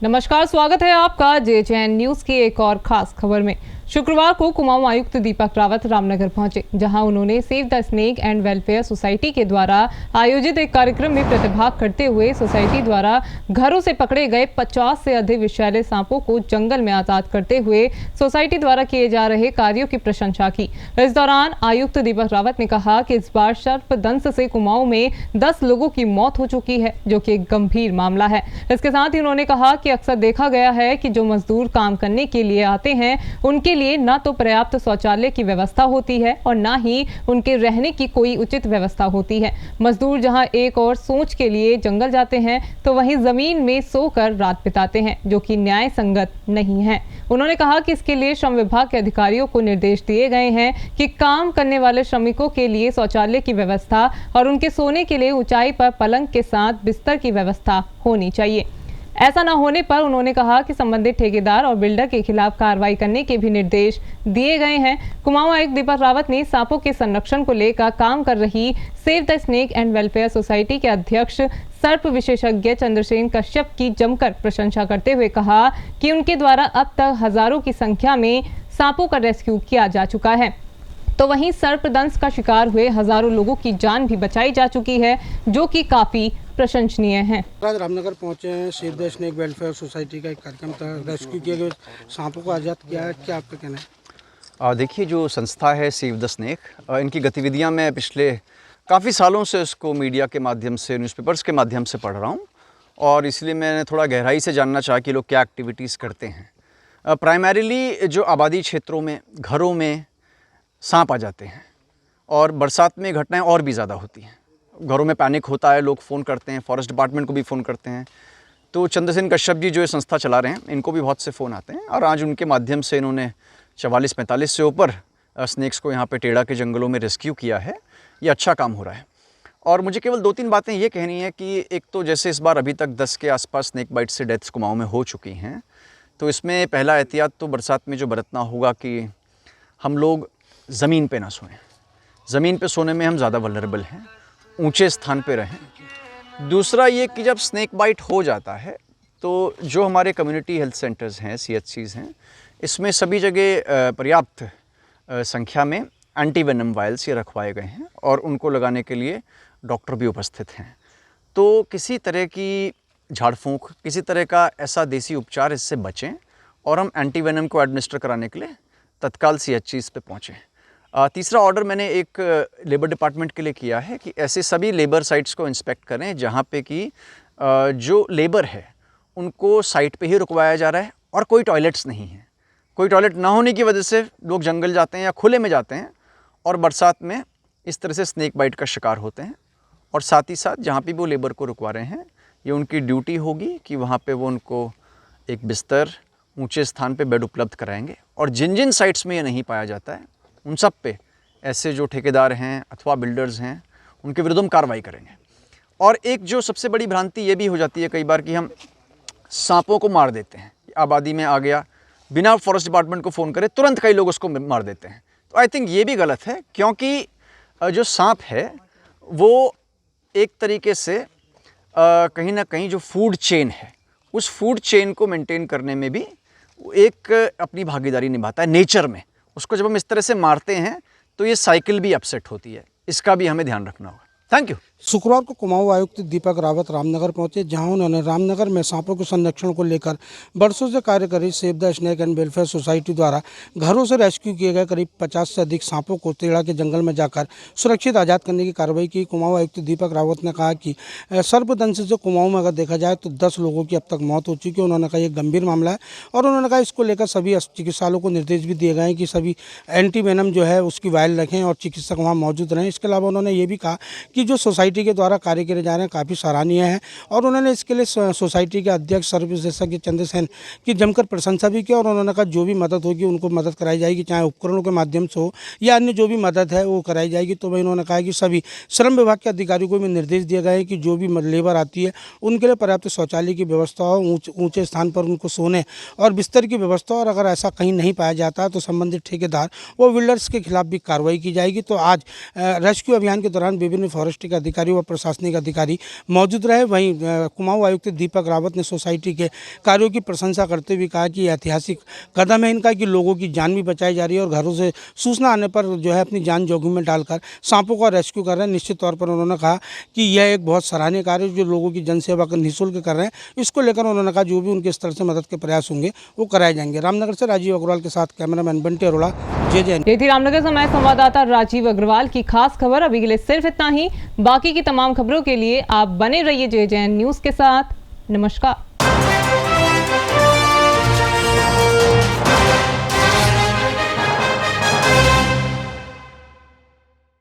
नमस्कार, स्वागत है आपका जेएचएन न्यूज की एक और खास खबर में। शुक्रवार को कुमाऊं आयुक्त दीपक रावत रामनगर पहुंचे, जहां उन्होंने save the snake and welfare society के द्वारा आयोजित एक कार्यक्रम में प्रतिभाग करते हुए सोसाइटी द्वारा घरों से पकड़े गए 50 से अधिक विषैले सांपों को जंगल में आजाद करते हुए सोसाइटी द्वारा किए जा रहे कार्यों की प्रशंसा की। इस दौरान आयुक्त दीपक रावत ने कहा कि इस बार सर्पदंश से कुमाऊं में 10 लोगों की मौत हो चुकी है, जो कि एक गंभीर मामला है। इसके साथ ही उन्होंने कहा कि अक्सर देखा गया है कि जो मजदूर काम करने के लिए आते हैं उनके लिए न तो पर्याप्त शौचालय की व्यवस्था होती है और न ही उनके रहने की कोई उचित व्यवस्था होती है। मजदूर जहां एक और सोच के लिए जंगल जाते हैं तो वहीं जमीन में सोकर रात बिताते हैं, जो कि न्याय संगत नहीं है। उन्होंने कहा कि इसके लिए श्रम विभाग के अधिकारियों को निर्देश दिए गए हैं कि काम करने वाले श्रमिकों के लिए शौचालय की व्यवस्था और उनके सोने के लिए ऊंचाई पर पलंग के साथ बिस्तर की व्यवस्था होनी चाहिए। ऐसा न होने पर उन्होंने कहा कि संबंधित ठेकेदार और बिल्डर के खिलाफ कार्रवाई करने के भी निर्देश दिए गए हैं। कुमाऊं आयुक्त दीपक रावत ने सांपों के संरक्षण को लेकर काम कर रही save the snake and welfare society के अध्यक्ष सर्प विशेषज्ञ चंद्रसेन कश्यप की जमकर प्रशंसा करते हुए कहा कि उनके द्वारा अब तक हजारों की संख्या में सांपों का रेस्क्यू किया जा चुका है, तो वहीं सर्पदंश का शिकार हुए हजारों लोगों की जान भी बचाई जा चुकी है, जो कि काफी प्रशंसनीय है। आज रामनगर पहुंचे हैं, save the snake welfare society का एक कार्यक्रम था, रेस्क्यू किए गए सांपों को आज़ाद किया है। क्या आपका कहना है? देखिए, जो संस्था है सेव द स्नेक, इनकी गतिविधियां मैं पिछले काफ़ी सालों से इसको मीडिया के माध्यम से, न्यूज़पेपर्स के माध्यम से पढ़ रहा हूं और इसलिए मैंने थोड़ा गहराई से जानना चाहा कि लोग क्या एक्टिविटीज़ करते हैं। प्राइमरीली जो आबादी क्षेत्रों में घरों में सांप आ जाते हैं और बरसात में घटनाएं और भी ज़्यादा होती हैं। घरों में पैनिक होता है, लोग फ़ोन करते हैं, फॉरेस्ट डिपार्टमेंट को भी फ़ोन करते हैं। तो चंद्रसेन कश्यप जी जो ये संस्था चला रहे हैं, इनको भी बहुत से फ़ोन आते हैं और आज उनके माध्यम से इन्होंने 44-45 से ऊपर स्नेक्स को यहाँ पे टेढ़ा के जंगलों में रेस्क्यू किया है। ये अच्छा काम हो रहा है और मुझे केवल 2-3 बातें ये कहनी है कि एक तो जैसे इस बार अभी तक 10 के आसपास स्नेक बाइट से डेथ्स कुमाऊं में हो चुकी हैं, तो इसमें पहला एहतियात तो बरसात में जो बरतना होगा कि हम लोग ज़मीन पे ना सोएं। ज़मीन पे सोने में हम ज़्यादा वल्नरेबल हैं, ऊंचे स्थान पे रहें। दूसरा ये कि जब स्नेक बाइट हो जाता है तो जो हमारे कम्युनिटी हेल्थ सेंटर्स हैं, CHCs हैं, इसमें सभी जगह पर्याप्त संख्या में एंटी वेनम वायल्स ये रखवाए गए हैं और उनको लगाने के लिए डॉक्टर भी उपस्थित हैं। तो किसी तरह की झाड़ फूंक, किसी तरह का ऐसा देसी उपचार इससे बचें और हम एंटी वेनम को एडमिनिस्टर कराने के लिए तत्काल CHCs पे पहुँचें। तीसरा ऑर्डर मैंने एक लेबर डिपार्टमेंट के लिए किया है कि ऐसे सभी लेबर साइट्स को इंस्पेक्ट करें जहाँ पे कि जो लेबर है उनको साइट पे ही रुकवाया जा रहा है और कोई टॉयलेट्स नहीं है। कोई टॉयलेट ना होने की वजह से लोग जंगल जाते हैं या खुले में जाते हैं और बरसात में इस तरह से स्नेक बाइट का शिकार होते हैं। और साथ ही साथ जहाँ पे भी वो लेबर को रुकवा रहे हैं, ये उनकी ड्यूटी होगी कि वहाँ पर वो उनको एक बिस्तर, ऊँचे स्थान पर बेड उपलब्ध कराएँगे और जिन जिन साइट्स में ये नहीं पाया जाता है उन सब पे ऐसे जो ठेकेदार हैं अथवा बिल्डर्स हैं उनके विरुद्ध हम कार्रवाई करेंगे। और एक जो सबसे बड़ी भ्रांति ये भी हो जाती है कई बार कि हम सांपों को मार देते हैं। आबादी में आ गया, बिना फॉरेस्ट डिपार्टमेंट को फ़ोन करे तुरंत कई लोग उसको मार देते हैं। तो आई थिंक ये भी गलत है, क्योंकि जो सांप है वो एक तरीके से कहीं ना कहीं जो फूड चेन है, उस फूड चेन को मेंटेन करने में भी एक अपनी भागीदारी निभाता है नेचर में। उसको जब हम इस तरह से मारते हैं तो ये साइकिल भी अपसेट होती है, इसका भी हमें ध्यान रखना होगा। Thank you. शुक्रवार को कुमाऊं आयुक्त दीपक रावत रामनगर पहुंचे, जहां उन्होंने रामनगर में सांपों के संरक्षण को लेकर वर्षों से कार्य करी save the snake and welfare society द्वारा घरों से रेस्क्यू किए गए करीब 50 से अधिक सांपों को टेढ़ा के जंगल में जाकर सुरक्षित आज़ाद करने की कार्रवाई की। कुमाऊं आयुक्त दीपक रावत ने कहा कि सर्पदंश से कुमाऊं में अगर देखा जाए तो 10 लोगों की अब तक मौत हो चुकी है। उन्होंने कहा यह गंभीर मामला है और उन्होंने कहा इसको लेकर सभी चिकित्सालयों को निर्देश भी दिए गए हैं कि सभी एंटी वेनम जो है उसकी वायल रखें और चिकित्सक वहाँ मौजूद रहें। इसके अलावा उन्होंने ये भी कहा कि जो सोसाइटी के द्वारा कार्य किए जा रहे हैं काफ़ी सराहनीय है और उन्होंने इसके लिए सोसाइटी के अध्यक्ष सर्प विशेषज्ञ चंद्रसेन की जमकर प्रशंसा भी की और उन्होंने कहा जो भी मदद होगी उनको मदद कराई जाएगी, चाहे उपकरणों के माध्यम से हो या अन्य जो भी मदद है वो कराई जाएगी। तो वही उन्होंने कहा कि सभी श्रम विभाग के अधिकारियों को भी निर्देश दिए गए हैं कि जो भी लेबर आती है उनके लिए पर्याप्त शौचालय की व्यवस्था हो, ऊँचे स्थान पर उनको सोने और बिस्तर की व्यवस्था, और अगर ऐसा कहीं नहीं पाया जाता है तो संबंधित ठेकेदार व बिल्डर्स के खिलाफ भी कार्रवाई की जाएगी। तो आज रेस्क्यू अभियान के दौरान विभिन्न फॉरेस्ट के अधिकारी अधिकारी व प्रशासनिक अधिकारी मौजूद रहे। वहीं कुमाऊं आयुक्त दीपक रावत ने सोसाइटी के कार्यों की प्रशंसा करते हुए कहा कि ऐतिहासिक कदम है इनका कि लोगों की जान भी बचाई जा रही है और घरों से सूचना आने पर जो है अपनी जान जोखिम में डालकर सांपों का रेस्क्यू कर रहे हैं। निश्चित तौर पर उन्होंने कहा कि यह एक बहुत सराहनीय कार्य है जो लोगों की जनसेवा का निःशुल्क कर रहे हैं। इसको लेकर उन्होंने कहा जो भी उनके स्तर से मदद के प्रयास होंगे वो कराए जाएंगे। रामनगर से राजीव अग्रवाल के साथ कैमरामैन बंटी अरोड़ा, JJ। ये थी रामनगर से हमारे संवाददाता राजीव अग्रवाल की खास खबर। अभी के लिए सिर्फ इतना ही। बाकी की तमाम खबरों के लिए आप बने रहिए JJ न्यूज़ के साथ। नमस्कार।